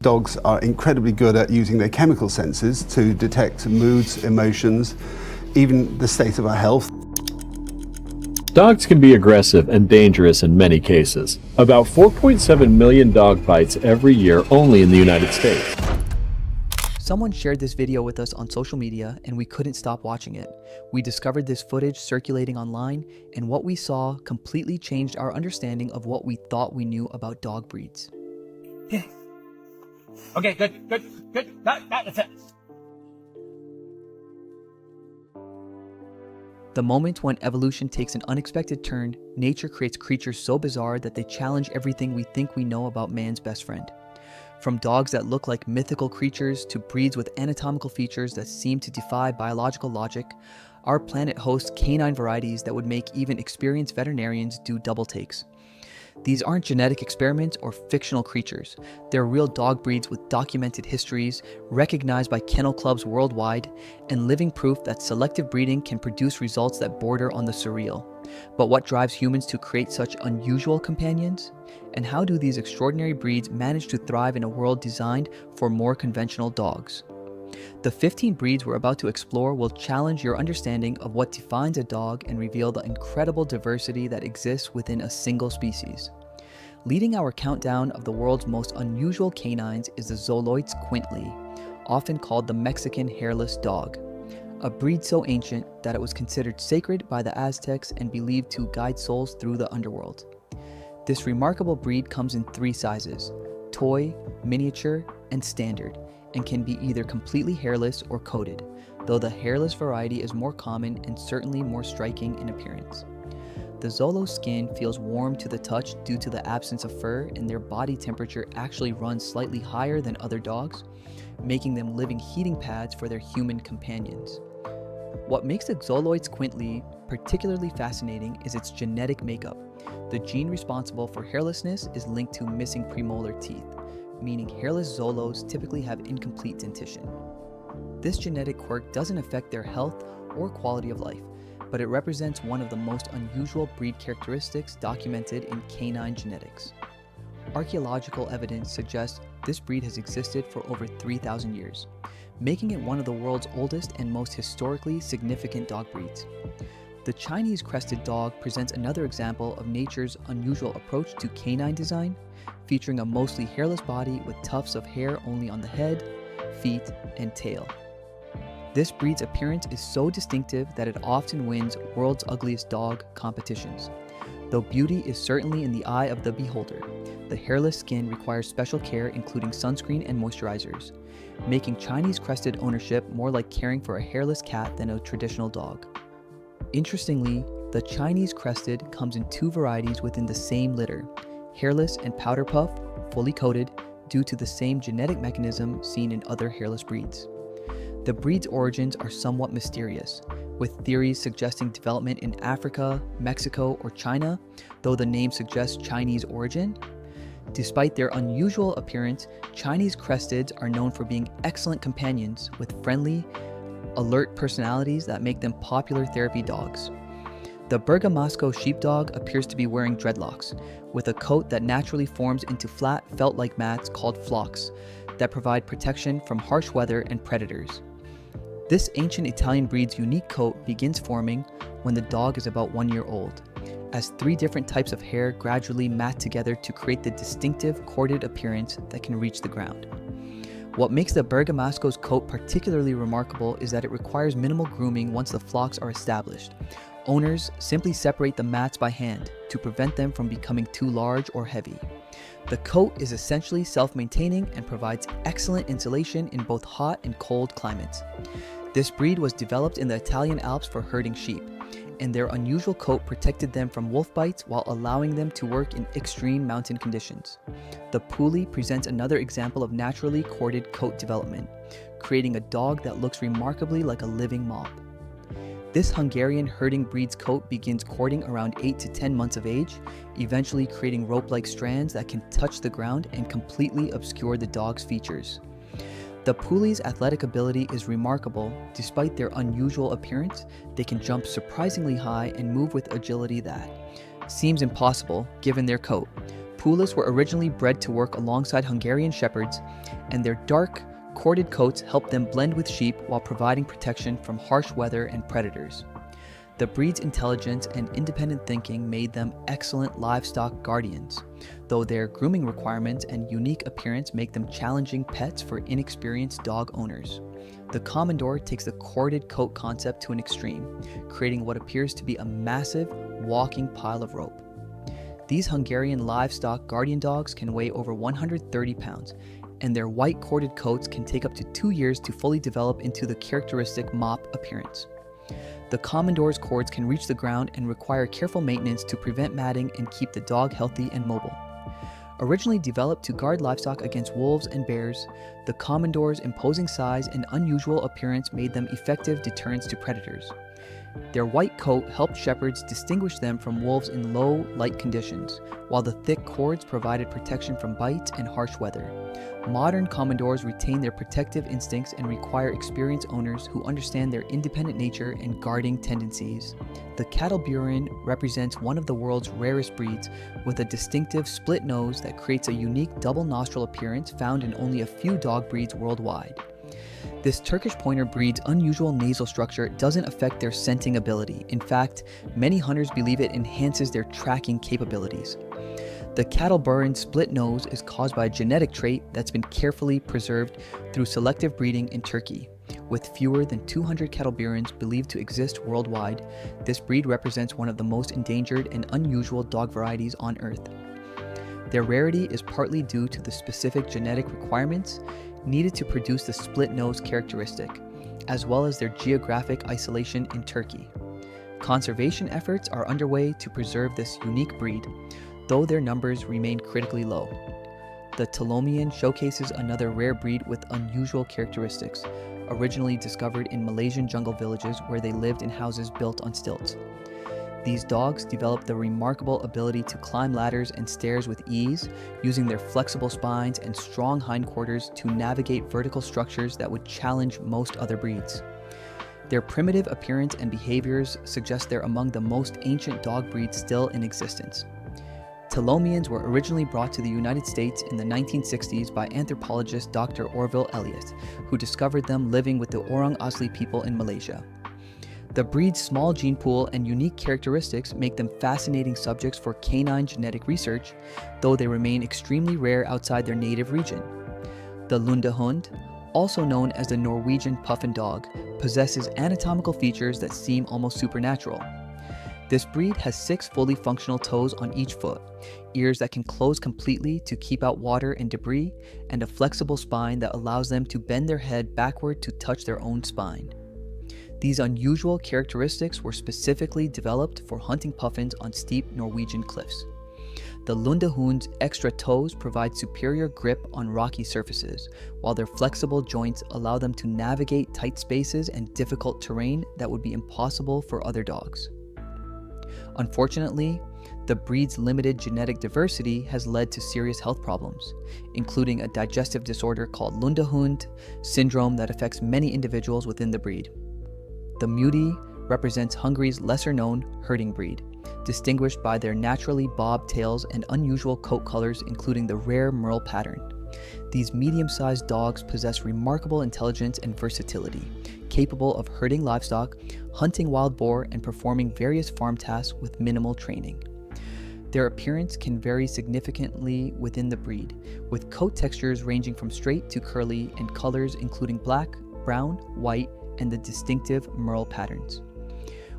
Dogs are incredibly good at using their chemical senses to detect moods, emotions, even the state of our health. Dogs can be aggressive and dangerous in many cases. About 4.7 million dog bites every year only in the United States. Someone shared this video with us on social media and we couldn't stop watching it. We discovered this footage circulating online, and what we saw completely changed our understanding of what we thought we knew about dog breeds. Okay, good. That's it. The moment when evolution takes an unexpected turn, nature creates creatures so bizarre that they challenge everything we think we know about man's best friend. From dogs that look like mythical creatures to breeds with anatomical features that seem to defy biological logic, our planet hosts canine varieties that would make even experienced veterinarians do double takes. These aren't genetic experiments or fictional creatures. They're real dog breeds with documented histories, recognized by kennel clubs worldwide, and living proof that selective breeding can produce results that border on the surreal. But what drives humans to create such unusual companions? And how do these extraordinary breeds manage to thrive in a world designed for more conventional dogs? The 15 breeds we're about to explore will challenge your understanding of what defines a dog and reveal the incredible diversity that exists within a single species. Leading our countdown of the world's most unusual canines is the Xoloitz's quintly, often called the Mexican hairless dog, a breed so ancient that it was considered sacred by the Aztecs and believed to guide souls through the underworld. This remarkable breed comes in 3 sizes: toy, miniature, and standard, and can be either completely hairless or coated, though the hairless variety is more common and certainly more striking in appearance. The Xolo's skin feels warm to the touch due to the absence of fur, and their body temperature actually runs slightly higher than other dogs, making them living heating pads for their human companions. What makes the Xoloitz's quintly particularly fascinating is its genetic makeup. The gene responsible for hairlessness is linked to missing premolar teeth, meaning hairless Xolos typically have incomplete dentition. This genetic quirk doesn't affect their health or quality of life, but it represents one of the most unusual breed characteristics documented in canine genetics. Archaeological evidence suggests this breed has existed for over 3,000 years, making it one of the world's oldest and most historically significant dog breeds. The Chinese crested dog presents another example of nature's unusual approach to canine design, featuring a mostly hairless body with tufts of hair only on the head, feet, and tail. This breed's appearance is so distinctive that it often wins World's Ugliest Dog competitions. Though beauty is certainly in the eye of the beholder, the hairless skin requires special care, including sunscreen and moisturizers, making Chinese crested ownership more like caring for a hairless cat than a traditional dog. Interestingly, the Chinese crested comes in 2 varieties within the same litter: hairless and powder puff, fully coated, due to the same genetic mechanism seen in other hairless breeds. The breed's origins are somewhat mysterious, with theories suggesting development in Africa, Mexico, or China, though the name suggests Chinese origin. Despite their unusual appearance, Chinese cresteds are known for being excellent companions with friendly, alert personalities that make them popular therapy dogs. The Bergamasco sheepdog appears to be wearing dreadlocks, with a coat that naturally forms into flat, felt-like mats called flocks that provide protection from harsh weather and predators. This ancient Italian breed's unique coat begins forming when the dog is about 1 year old, as 3 different types of hair gradually mat together to create the distinctive corded appearance that can reach the ground. What makes the Bergamasco's coat particularly remarkable is that it requires minimal grooming once the flocks are established. Owners simply separate the mats by hand to prevent them from becoming too large or heavy. The coat is essentially self-maintaining and provides excellent insulation in both hot and cold climates. This breed was developed in the Italian Alps for herding sheep, and their unusual coat protected them from wolf bites while allowing them to work in extreme mountain conditions. The Puli presents another example of naturally corded coat development, creating a dog that looks remarkably like a living mob. This Hungarian herding breed's coat begins cording around 8 to 10 months of age, eventually creating rope-like strands that can touch the ground and completely obscure the dog's features. The Puli's athletic ability is remarkable. Despite their unusual appearance, they can jump surprisingly high and move with agility that seems impossible given their coat. Pulis were originally bred to work alongside Hungarian Shepherds, and their dark, corded coats helped them blend with sheep while providing protection from harsh weather and predators. The breed's intelligence and independent thinking made them excellent livestock guardians, though their grooming requirements and unique appearance make them challenging pets for inexperienced dog owners. The Commodore takes the corded coat concept to an extreme, creating what appears to be a massive, walking pile of rope. These Hungarian livestock guardian dogs can weigh over 130 pounds, and their white corded coats can take up to 2 years to fully develop into the characteristic mop appearance. The Commodore's cords can reach the ground and require careful maintenance to prevent matting and keep the dog healthy and mobile. Originally developed to guard livestock against wolves and bears, the Commodore's imposing size and unusual appearance made them effective deterrents to predators. Their white coat helped shepherds distinguish them from wolves in low light conditions, while the thick cords provided protection from bites and harsh weather. Modern Commodores retain their protective instincts and require experienced owners who understand their independent nature and guarding tendencies. The Cattle Burin represents one of the world's rarest breeds, with a distinctive split nose that creates a unique double nostril appearance found in only a few dog breeds worldwide. This Turkish Pointer breed's unusual nasal structure doesn't affect their scenting ability. In fact, many hunters believe it enhances their tracking capabilities. The Cattle Burin split nose is caused by a genetic trait that's been carefully preserved through selective breeding in Turkey. With fewer than 200 Cattle Burins believed to exist worldwide, this breed represents one of the most endangered and unusual dog varieties on Earth. Their rarity is partly due to the specific genetic requirements needed to produce the split nose characteristic, as well as their geographic isolation in Turkey. Conservation efforts are underway to preserve this unique breed, though their numbers remain critically low. The Telomian showcases another rare breed with unusual characteristics, originally discovered in Malaysian jungle villages where they lived in houses built on stilts. These dogs developed the remarkable ability to climb ladders and stairs with ease, using their flexible spines and strong hindquarters to navigate vertical structures that would challenge most other breeds. Their primitive appearance and behaviors suggest they're among the most ancient dog breeds still in existence. Telomians were originally brought to the United States in the 1960s by anthropologist Dr. Orville Elliott, who discovered them living with the Orang Asli people in Malaysia. The breed's small gene pool and unique characteristics make them fascinating subjects for canine genetic research, though they remain extremely rare outside their native region. The Lundehund, also known as the Norwegian puffin dog, possesses anatomical features that seem almost supernatural. This breed has 6 fully functional toes on each foot, ears that can close completely to keep out water and debris, and a flexible spine that allows them to bend their head backward to touch their own spine. These unusual characteristics were specifically developed for hunting puffins on steep Norwegian cliffs. The Lundehund's extra toes provide superior grip on rocky surfaces, while their flexible joints allow them to navigate tight spaces and difficult terrain that would be impossible for other dogs. Unfortunately, the breed's limited genetic diversity has led to serious health problems, including a digestive disorder called Lundehund syndrome that affects many individuals within the breed. The Muti represents Hungary's lesser-known herding breed, distinguished by their naturally bobbed tails and unusual coat colors, including the rare merle pattern. These medium-sized dogs possess remarkable intelligence and versatility, capable of herding livestock, hunting wild boar, and performing various farm tasks with minimal training. Their appearance can vary significantly within the breed, with coat textures ranging from straight to curly and colors including black, brown, white, and the distinctive merle patterns.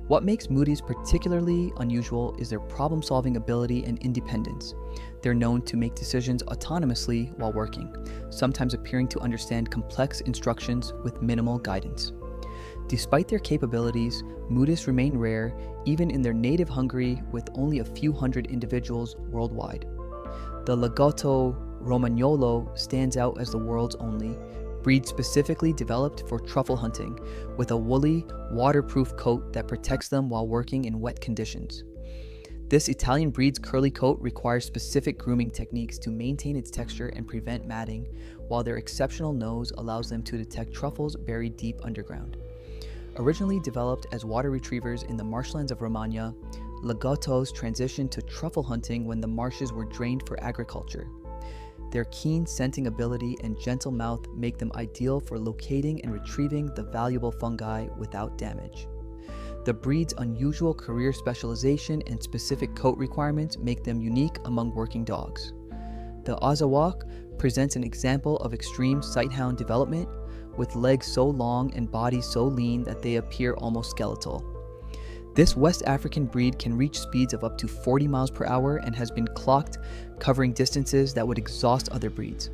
What makes Mutis particularly unusual is their problem-solving ability and independence. They're known to make decisions autonomously while working, sometimes appearing to understand complex instructions with minimal guidance. Despite their capabilities, Mutis remain rare even in their native Hungary, with only a few hundred individuals worldwide. The Lagotto Romagnolo stands out as the world's only breed specifically developed for truffle hunting, with a woolly, waterproof coat that protects them while working in wet conditions. This Italian breed's curly coat requires specific grooming techniques to maintain its texture and prevent matting, while their exceptional nose allows them to detect truffles buried deep underground. Originally developed as water retrievers in the marshlands of Romagna, Lagottos transitioned to truffle hunting when the marshes were drained for agriculture. Their keen scenting ability and gentle mouth make them ideal for locating and retrieving the valuable fungi without damage. The breed's unusual career specialization and specific coat requirements make them unique among working dogs. The Azawak presents an example of extreme sighthound development, with legs so long and bodies so lean that they appear almost skeletal. This West African breed can reach speeds of up to 40 miles per hour and has been clocked covering distances that would exhaust other breeds.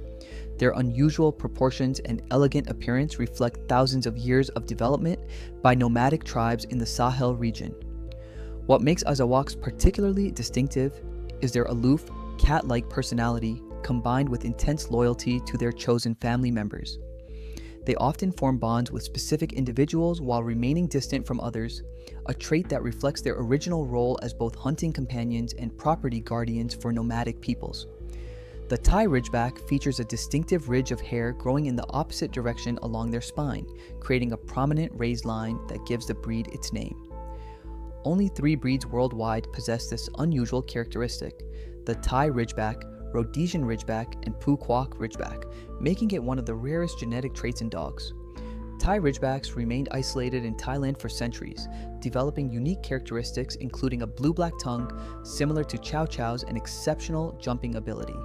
Their unusual proportions and elegant appearance reflect thousands of years of development by nomadic tribes in the Sahel region. What makes Azawaks particularly distinctive is their aloof, cat-like personality combined with intense loyalty to their chosen family members. They often form bonds with specific individuals while remaining distant from others, a trait that reflects their original role as both hunting companions and property guardians for nomadic peoples. The Thai Ridgeback features a distinctive ridge of hair growing in the opposite direction along their spine, creating a prominent raised line that gives the breed its name. Only 3 breeds worldwide possess this unusual characteristic: the Thai Ridgeback, Rhodesian Ridgeback, and Pequot Ridgeback, making it one of the rarest genetic traits in dogs. Thai Ridgebacks remained isolated in Thailand for centuries, developing unique characteristics including a blue-black tongue similar to Chow Chow's and exceptional jumping ability.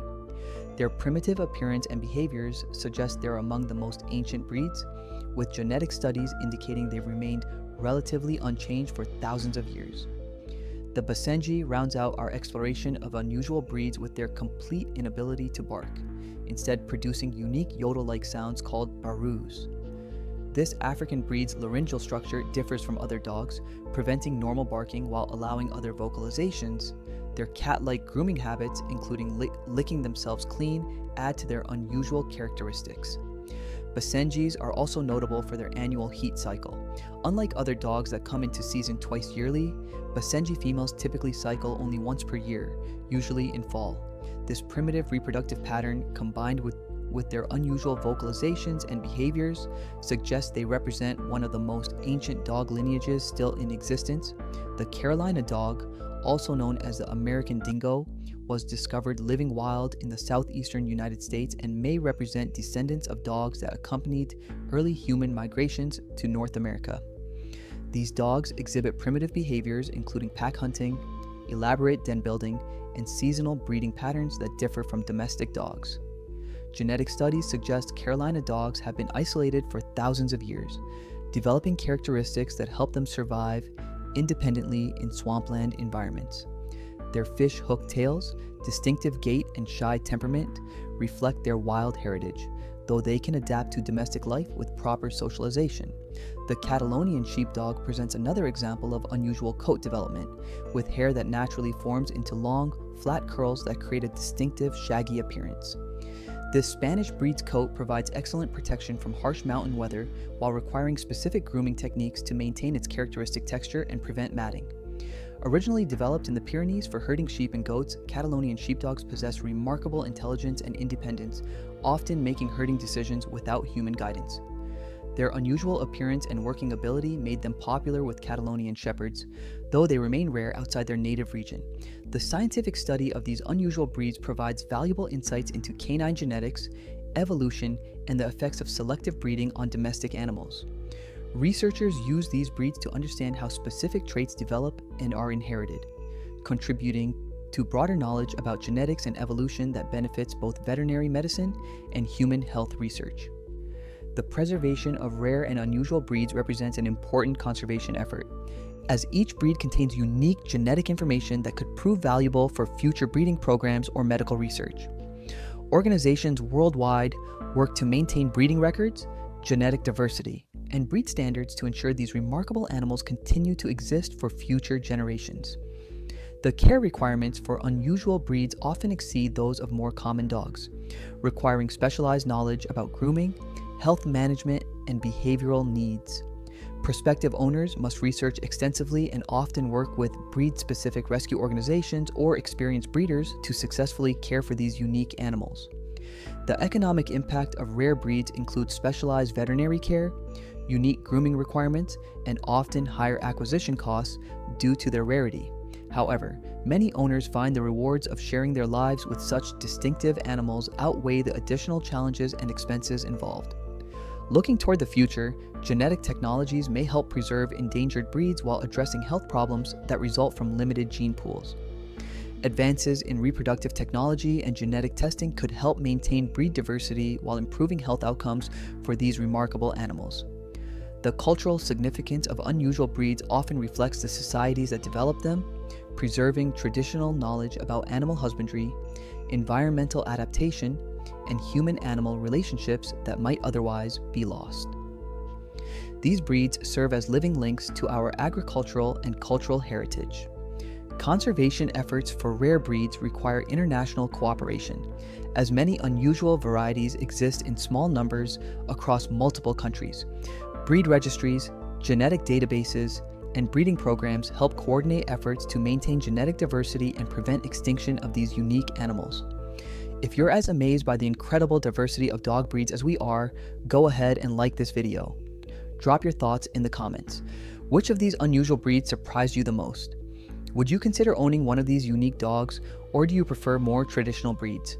Their primitive appearance and behaviors suggest they're among the most ancient breeds, with genetic studies indicating they've remained relatively unchanged for thousands of years. The Basenji rounds out our exploration of unusual breeds with their complete inability to bark, instead producing unique yodel-like sounds called baroos. This African breed's laryngeal structure differs from other dogs, preventing normal barking while allowing other vocalizations. Their cat-like grooming habits, including licking themselves clean, add to their unusual characteristics. Basenjis are also notable for their annual heat cycle. Unlike other dogs that come into season twice yearly, Basenji females typically cycle only once per year, usually in fall. This primitive reproductive pattern, combined with their unusual vocalizations and behaviors, suggests they represent one of the most ancient dog lineages still in existence. The Carolina dog, also known as the American dingo, was discovered living wild in the southeastern United States and may represent descendants of dogs that accompanied early human migrations to North America. These dogs exhibit primitive behaviors including pack hunting, elaborate den building, and seasonal breeding patterns that differ from domestic dogs. Genetic studies suggest Carolina dogs have been isolated for thousands of years, developing characteristics that help them survive independently in swampland environments. Their fish-hook tails, distinctive gait, and shy temperament reflect their wild heritage, though they can adapt to domestic life with proper socialization. The Catalonian sheepdog presents another example of unusual coat development, with hair that naturally forms into long, flat curls that create a distinctive, shaggy appearance. This Spanish breed's coat provides excellent protection from harsh mountain weather while requiring specific grooming techniques to maintain its characteristic texture and prevent matting. Originally developed in the Pyrenees for herding sheep and goats, Catalonian sheepdogs possess remarkable intelligence and independence, often making herding decisions without human guidance. Their unusual appearance and working ability made them popular with Catalonian shepherds, though they remain rare outside their native region. The scientific study of these unusual breeds provides valuable insights into canine genetics, evolution, and the effects of selective breeding on domestic animals. Researchers use these breeds to understand how specific traits develop and are inherited, contributing to broader knowledge about genetics and evolution that benefits both veterinary medicine and human health research. The preservation of rare and unusual breeds represents an important conservation effort, as each breed contains unique genetic information that could prove valuable for future breeding programs or medical research. Organizations worldwide work to maintain breeding records, genetic diversity, and breed standards to ensure these remarkable animals continue to exist for future generations. The care requirements for unusual breeds often exceed those of more common dogs, requiring specialized knowledge about grooming, health management, and behavioral needs. Prospective owners must research extensively and often work with breed-specific rescue organizations or experienced breeders to successfully care for these unique animals. The economic impact of rare breeds includes specialized veterinary care, unique grooming requirements, and often higher acquisition costs due to their rarity. However, many owners find the rewards of sharing their lives with such distinctive animals outweigh the additional challenges and expenses involved. Looking toward the future, genetic technologies may help preserve endangered breeds while addressing health problems that result from limited gene pools. Advances in reproductive technology and genetic testing could help maintain breed diversity while improving health outcomes for these remarkable animals. The cultural significance of unusual breeds often reflects the societies that develop them, preserving traditional knowledge about animal husbandry, environmental adaptation, and human-animal relationships that might otherwise be lost. These breeds serve as living links to our agricultural and cultural heritage. Conservation efforts for rare breeds require international cooperation, as many unusual varieties exist in small numbers across multiple countries. Breed registries, genetic databases, and breeding programs help coordinate efforts to maintain genetic diversity and prevent extinction of these unique animals. If you're as amazed by the incredible diversity of dog breeds as we are, go ahead and like this video. Drop your thoughts in the comments. Which of these unusual breeds surprised you the most? Would you consider owning one of these unique dogs, or do you prefer more traditional breeds?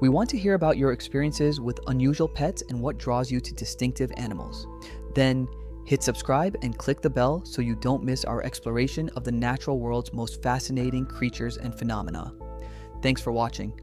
We want to hear about your experiences with unusual pets and what draws you to distinctive animals. Then, hit subscribe and click the bell so you don't miss our exploration of the natural world's most fascinating creatures and phenomena. Thanks for watching.